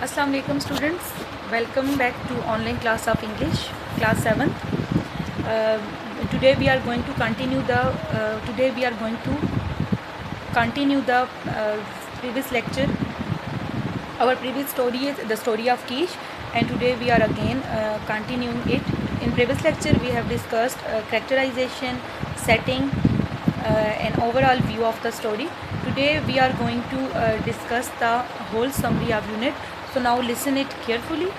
Assalamu alaikum students, welcome back to online class of English, class 7th. Today we are going to continue the previous lecture. Our previous story is the story of Kish, and today we are again continuing it. In previous lecture we have discussed characterization, setting, an overall view of the story. Today we are going to discuss the whole summary of unit. So now listen it carefully.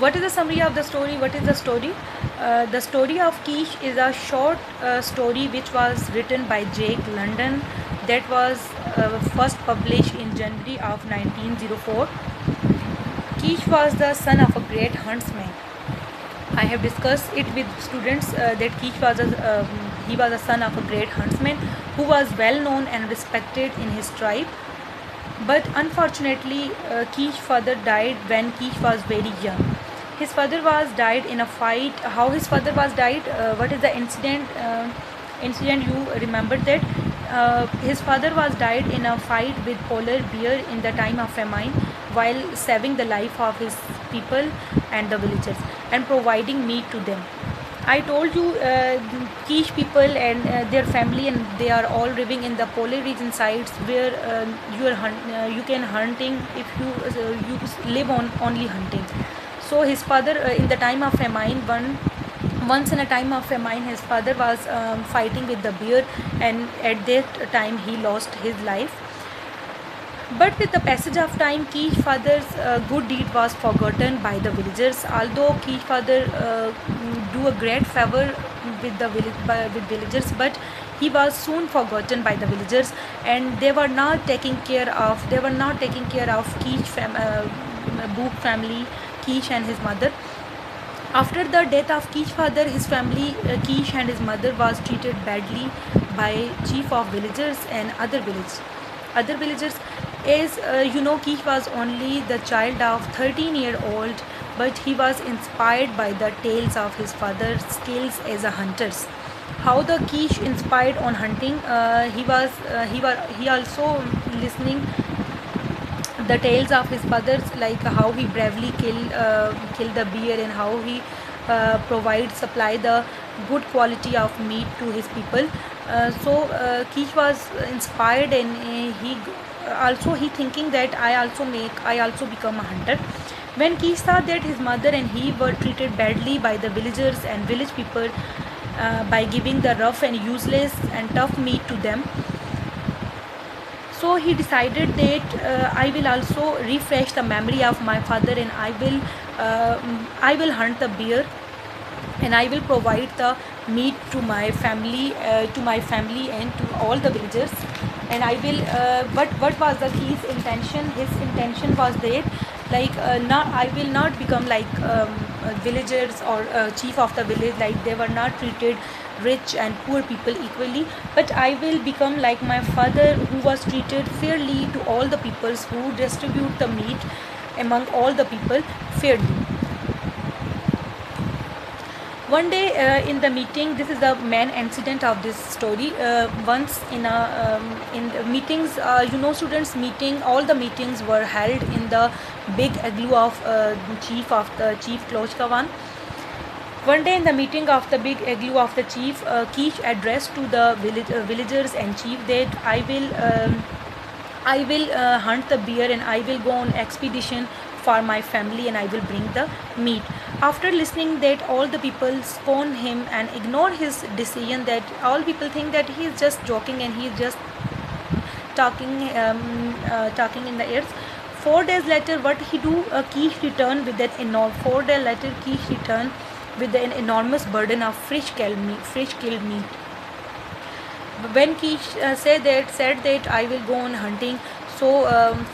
What is the summary of the story? What is the story? The story of Kish is a short story which was written by Jake London, that was first published in January of 1904. Kish was the son of a great huntsman. I have discussed it with students that Kish was he was a son of a great huntsman who was well known and respected in his tribe. But unfortunately, Kish's father died when Kish was very young. His father was died in a fight. How his father was died? What is the incident? Incident you remember that? His father was died in a fight with polar bear in the time of famine, while saving the life of his people and the villagers and providing meat to them. I told you Kish people and their family, and they are all living in the polar region sites where you can hunting if you live on only hunting. So his father in the time of famine, once in a time of famine, his father was fighting with the bear, and at that time he lost his life. But with the passage of time, Kish's father's good deed was forgotten by the villagers. Although Kish's father do a great favor with the villagers, but he was soon forgotten by the villagers, and they were not taking care of Kish's Book family, Kish and his mother. After the death of Kish's father, his family, Kish and his mother, was treated badly by chief of villagers and other villagers. As Kish was only the child of 13-year-old, but he was inspired by the tales of his father's skills as a hunter. How the Kish inspired on hunting? He also listening the tales of his fathers, like how he bravely killed the bear, and how he supply the good quality of meat to his people. Kish was inspired, and he thinking that I also become a hunter. When Kish saw that his mother and he were treated badly by the villagers and village people by giving the rough and useless and tough meat to them, so he decided that I will also refresh the memory of my father, and I will hunt the bear, and I will provide the meat to my family and to all the villagers. And I will. What was the key's intention? His intention was that, I will not become like villagers or chief of the village. Like, they were not treated rich and poor people equally, but I will become like my father, who was treated fairly to all the peoples, who distribute the meat among all the people fairly. One day in the meeting, this is the main incident of this story. Once in the meetings, students meeting, all the meetings were held in the big igloo of Chief Klochkavan. One day in the meeting of the big igloo of the chief, Kish addressed to the villagers and chief that I will hunt the bear, and I will go on expedition for my family, and I will bring the meat. After listening that, all the people scorn him and ignore his decision. That all people think that he is just joking and he is just talking in the air. 4 days later, what he do? Kish returned with that enormous. 4 days later, Kish returned with an enormous burden of fresh killed meat. When Kish said that I will go on hunting, so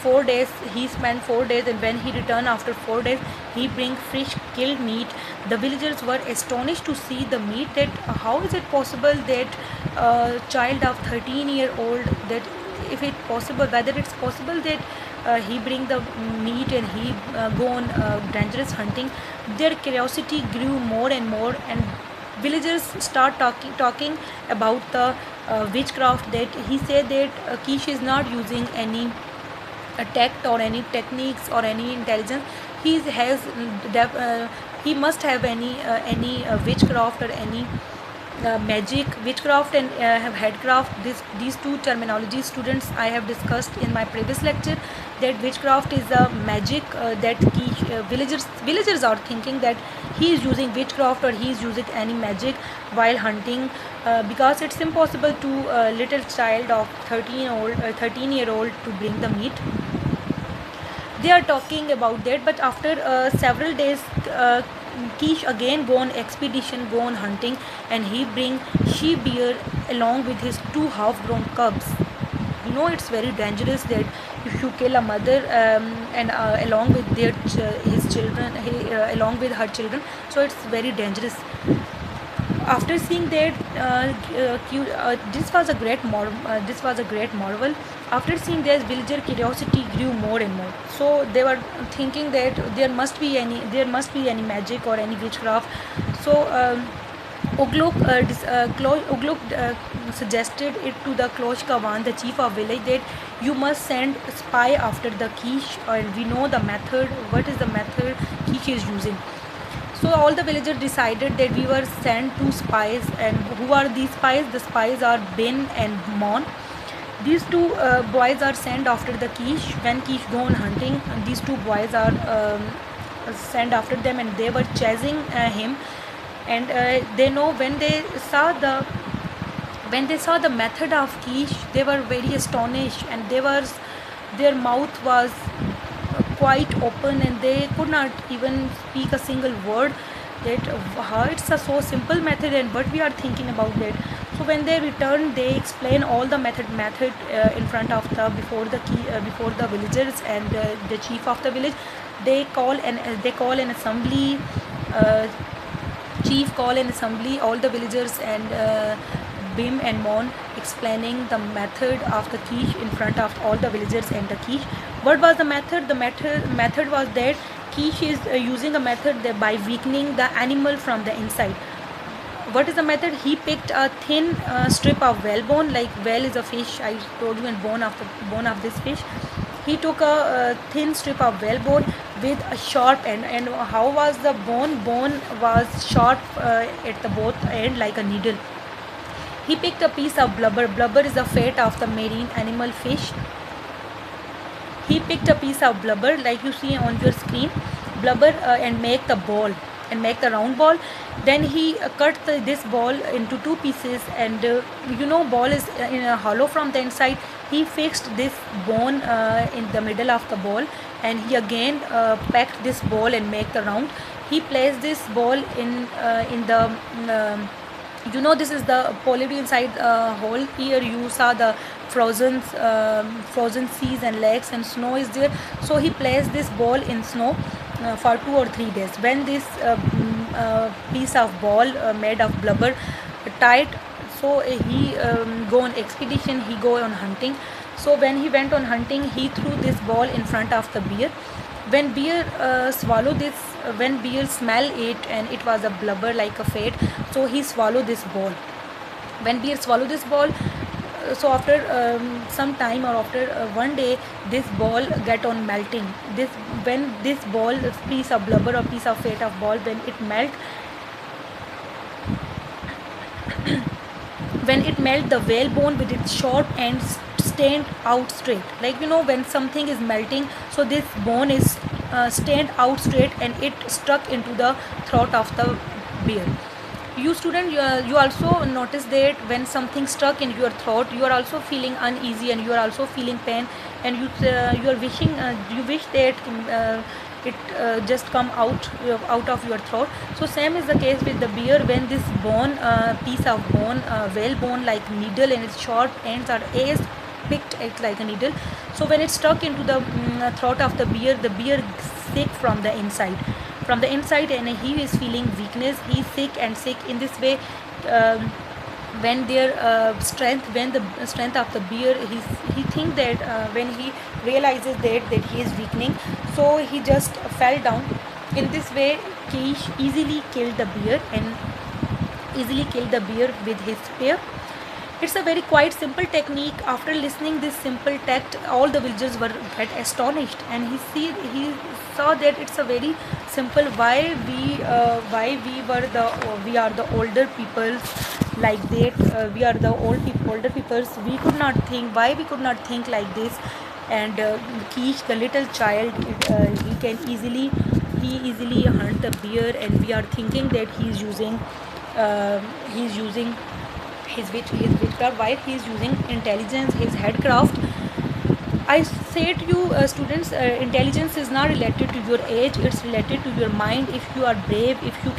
4 days he spent 4 days, and when he returned after 4 days, he bring fresh killed meat. The villagers were astonished to see the meat. That how is it possible that a child of 13-year-old, that if it possible, whether it's possible that he bring the meat and he go on dangerous hunting. Their curiosity grew more and more, and villagers start talking about the witchcraft, that he said that Kish is not using any tact or any techniques or any intelligence. He has he must have any witchcraft or any magic. Witchcraft and have headcraft, these two terminologies, students, I have discussed in my previous lecture, that witchcraft is a magic that villagers are thinking that he is using witchcraft or he is using any magic while hunting, because it's impossible to a little child of 13-year-old to bring the meat. They are talking about that, but after several days, Kish again go on expedition, go on hunting, and he bring she bear along with his two half-grown cubs. It's very dangerous that if you kill a mother and along with his children, along with her children, so it's very dangerous. After seeing that, this was a great marvel. After seeing this, villager curiosity grew more and more. So they were thinking that there must be any magic or any witchcraft. So Ugluk suggested it to the Klosh Kawan, the chief of village, that you must send a spy after the Kish, and we know the method. What is the method Kish is using? So all the villagers decided that we were sent two spies. And who are these spies? The spies are Bin and Mon. These two boys are sent after the Kish. When Kish go on hunting, these two boys are sent after them, and they were chasing him. And they know when they saw the method of Kish, they were very astonished, and their mouth was quite open, and they could not even speak a single word, that how it's a so simple method and what we are thinking about that. So when they return, they explain all the method in front of before the villagers and the chief of the village. They call an assembly. Chief call an assembly, all the villagers, and Bim and Mon explaining the method of the Kish in front of all the villagers and the Kish. What was the method? The method was that Kish is using a method that by weakening the animal from the inside. What is the method? He picked a thin strip of whalebone, like whale is a fish, I told you, and bone of this fish. He took a thin strip of whalebone with a sharp end. And how was the bone? Bone was sharp at the both end, like a needle. He picked a piece of blubber. Blubber is the fat of the marine animal fish. He picked a piece of blubber, like you see on your screen, blubber, and make the ball, and make the round ball. Then he cut this ball into two pieces, and ball is in a hollow from the inside. He fixed this bone in the middle of the ball, and he again packed this ball and make the round. He placed this ball in the this is the polarity inside hole. Here you saw the frozen seas and lakes, and snow is there. So he placed this ball in snow for 2 or 3 days. When this piece of ball made of blubber tight, so he go on expedition, he go on hunting. So when he went on hunting, he threw this ball in front of the bear. When bear when bear smell it, and it was a blubber like a fat, so he swallowed this ball. When bear swallowed this ball, so after some time, or after one day, this ball get on melting. When this ball, piece of blubber or piece of fat of ball, when it melt, the whalebone with its sharp ends stand out straight. Like when something is melting, so this bone is stand out straight, and it stuck into the throat of the bear. You student, you also notice that when something stuck in your throat, you are also feeling uneasy, and you are also feeling pain, and you wish that it just come out of your throat. So same is the case with the bear. When this bone, piece of bone, whalebone like needle, and its sharp ends are as picked it like a needle, so when it stuck into the throat of the bear sick from the inside, and he is feeling weakness. He is sick in this way. When the strength of the bear, he think that when he realizes that he is weakening, so he just fell down. In this way, Kish easily killed the bear with his spear. It's a very quite simple technique. After listening this simple text, all the villagers were get astonished, and he saw that it's a very simple. Why we are the older people like that. We are the older peoples. We could not think. Why we could not think like this? And Kish, the little child, he easily hunt the bear, and we are thinking that he's using his witchcraft, while he is using intelligence, his headcraft. I say to you, students, intelligence is not related to your age, it's related to your mind. If you are brave, if you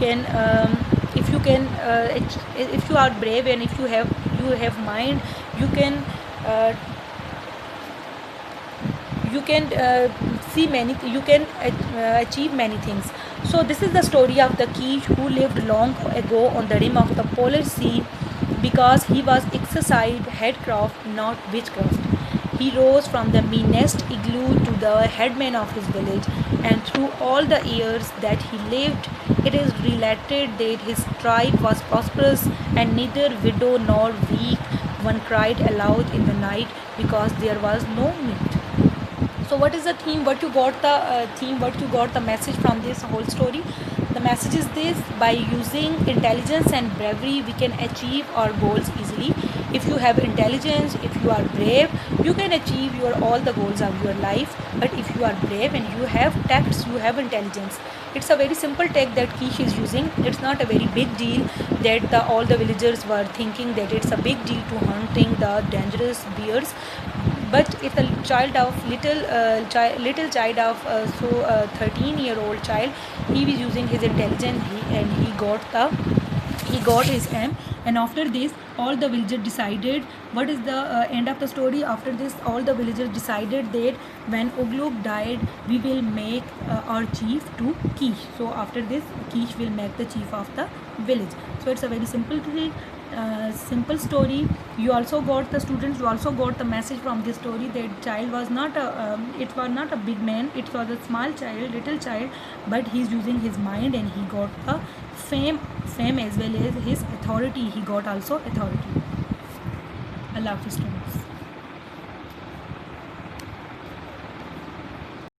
are brave, and if you have mind, you can uh, you can see many, you can achieve many things. So this is the story of the Kish, who lived long ago on the rim of the polar sea, because he was exercised headcraft, not witchcraft. He rose from the meanest igloo to the headman of his village, and through all the years that he lived, it is related that his tribe was prosperous, and neither widow nor weak one cried aloud in the night, because there was no meat. So what is the theme? What you got the theme? What you got the message from this whole story? The message is this: by using intelligence and bravery, we can achieve our goals easily. If you have intelligence, if you are brave, you can achieve your all the goals of your life. But if you are brave and you have tacts, you have intelligence. It's a very simple tech that Kish is using. It's not a very big deal that all the villagers were thinking that it's a big deal to hunting the dangerous bears. But if a child of little child of 13-year-old child, he was using his intelligence, and he got his aim. And after this, all the villagers decided, what is the end of the story? After this, all the villagers decided that when Ugluk died, we will make our chief to Kish. So after this, Kish will make the chief of the village. So it's a very simple thing, simple story. You also got the students, you also got the message from this story that child was not a it was not a big man, it was a small child, little child, but he's using his mind, and he got a fame as well as his authority. He got also authority. Allah Hafiz.